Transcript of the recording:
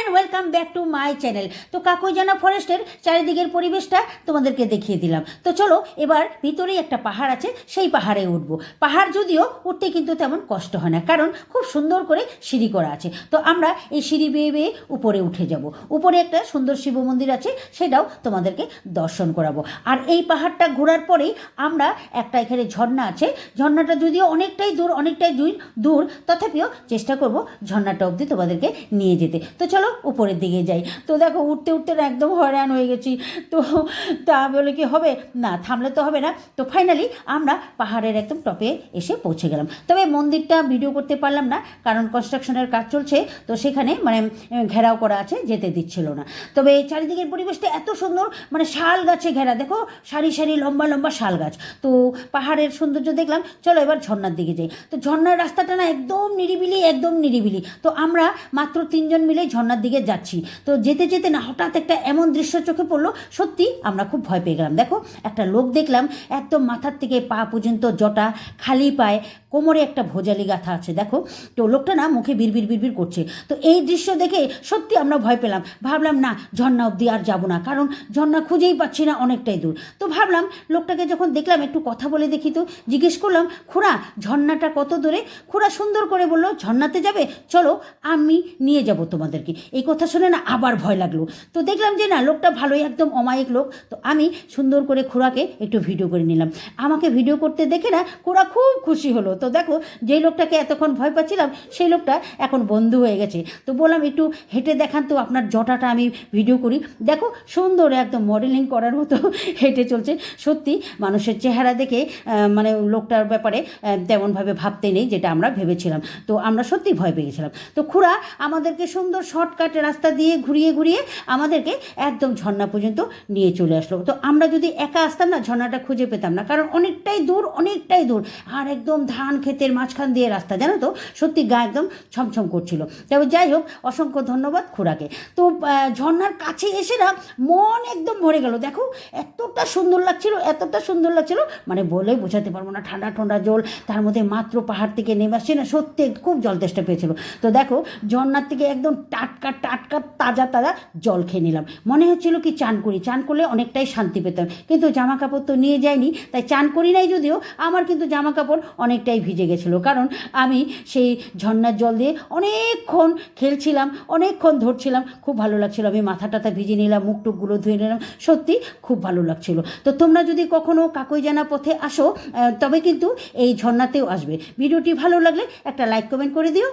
And welcome back to my channel. তো কাকইজানা ফরেস্টের চারিদিকের পরিবেশটা তোমাদেরকে দেখিয়ে দিলাম। তো চলো এবার ভিতরেই একটা পাহাড় আছে, সেই পাহাড়ে উঠবো। পাহাড় যদিও উঠতে কিন্তু তেমন কষ্ট হয় না, কারণ খুব সুন্দর করে সিঁড়ি করা আছে। তো আমরা এই সিঁড়ি বেয়ে বেয়ে উপরে উঠে যাব। উপরে একটা সুন্দর শিব মন্দির আছে, সেটাও তোমাদেরকে দর্শন করাবো। আর এই পাহাড়টা ঘোরার পরেই আমরা একটা এখানে ঝর্ণা আছে, ঝর্ণাটা যদিও অনেকটাই দূর, তথাপিও চেষ্টা করব ঝর্ণাটা অবধি তোমাদেরকে নিয়ে যেতে। তো চলো উপরের দিকে যাই। তো দেখো উঠতে উঠতে একদম হয়রান হয়ে গেছি। তো তা বলে কি হবে, না থামলে তো হবে না। তো ফাইনালি আমরা পাহাড়ের একদম টপে এসে পৌঁছে গেলাম। তবে মন্দিরটা ভিডিও করতে পারলাম না, কারণ কনস্ট্রাকশনের কাজ চলছে, তো সেখানে ঘেরাও করা আছে, যেতে দিচ্ছিল না। তবে চারিদিকের পরিবেশটা এত সুন্দর, শাল গাছে ঘেরা, দেখো সারি সারি লম্বা লম্বা শাল গাছ। তো পাহাড়ের সৌন্দর্য দেখলাম। চলো এবার ঝর্ণার দিকে যাই। তো ঝর্ণার রাস্তাটা না একদম নিরিবিলি। তো আমরা মাত্র 3 জন মিলে ঝর্ণার দিকে যাচ্ছি। তো যেতে যেতে না হঠাৎ একটা এমন দৃশ্য চোখে পড়লো, সত্যি আমরা খুব ভয় পেয়ে গেলাম। দেখো একটা লোক দেখলাম, একদম মাথার থেকে পা পর্যন্ত জটা, খালি পায়ে, কোমরে একটা ভোজালি গাঁথা আছে। দেখো তো লোকটা না মুখে বিড়বিড় করছে। তো এই দৃশ্য দেখে সত্যি আমরা ভয় পেলাম। ভাবলাম না, ঝর্ণা অবধি আর যাবো না, কারণ ঝর্ণা খুঁজেই পাচ্ছি না, অনেকটাই দূর। তো ভাবলাম লোকটাকে যখন দেখলাম একটু কথা বলে দেখি। তো জিজ্ঞেস করলাম, খুড়া ঝর্ণাটা কত দূরে? খুড়া সুন্দর করে বললো, ঝর্ণাতে যাবে, চলো আমি নিয়ে যাব তোমাদেরকে। এই কথা শুনে না আবার ভয় লাগলো। তো দেখলাম যে না, লোকটা ভালোই, একদম অমায়িক লোক। তো আমি সুন্দর করে খুড়াকে একটু ভিডিও করে নিলাম। আমাকে ভিডিও করতে দেখে না খুড়া খুব খুশি হলো। তো দেখো যেই লোকটাকে এতক্ষণ ভয় পাচ্ছিলাম, সেই লোকটা এখন বন্ধু হয়ে গেছে। তো বললাম একটু হেঁটে দেখান তো আপনার জটাটা, আমি ভিডিও করি। দেখো সুন্দর একদম মডেলিং করার মতো হেঁটে চলছে। সত্যি মানুষের চেহারা দেখে লোকটার ব্যাপারে তেমনভাবে ভাবতে নেই যেটা আমরা ভেবেছিলাম। তো আমরা সত্যি ভয় পেয়ে গেছিলাম। তো খুড়া আমাদেরকে সুন্দর শর্টকাট রাস্তা দিয়ে ঘুরিয়ে আমাদেরকে একদম ঝর্ণা পর্যন্ত নিয়ে চলে আসলো। তো আমরা যদি একা আসতাম না, ঝর্ণাটা খুঁজে পেতাম না, কারণ অনেকটাই দূর আর একদম ধান ক্ষেতের মাঝখান দিয়ে রাস্তা, জানো তো, সত্যি গা একদম ছমছম করছিল। তবে যাই হোক, অসংখ্য ধন্যবাদ খুড়াকে। তো ঝর্ণার কাছে এসে না মন একদম ভরে গেল। দেখো এতটা সুন্দর লাগছিল, বলে বোঝাতে পারবো না। ঠান্ডা জল, তার মধ্যে মাত্র পাহাড় থেকে নেমে আসছে না, সত্যি খুব জল তেষ্টা পেয়েছিল। তো দেখো ঝর্ণার থেকে একদম টাটকা তাজা জল খেয়ে নিলাম। মনে হচ্ছিল কি চান করলে অনেকটাই শান্তি পেতাম, কিন্তু জামা কাপড় তো নিয়ে যাইনি, তাই চান করি নাই। যদিও আমার কিন্তু জামা কাপড় অনেকটাই ভিজে গেছিলো, কারণ আমি সেই ঝর্ণার জল দিয়ে অনেকক্ষণ খেলছিলাম, অনেকক্ষণ ধরছিলাম। খুব ভালো লাগছিলো। আমি মাথা টাথা ভিজে নিলাম, মুখ টুকগুলো ধুয়ে নিলাম, সত্যি খুব ভালো লাগছিলো। তো তোমরা যদি কখনো কাকইজানা পথে আসো, তবে কিন্তু এই ঝর্ণাতেও আসবে। ভিডিওটি ভালো লাগলে একটা লাইক কমেন্ট করে দিও।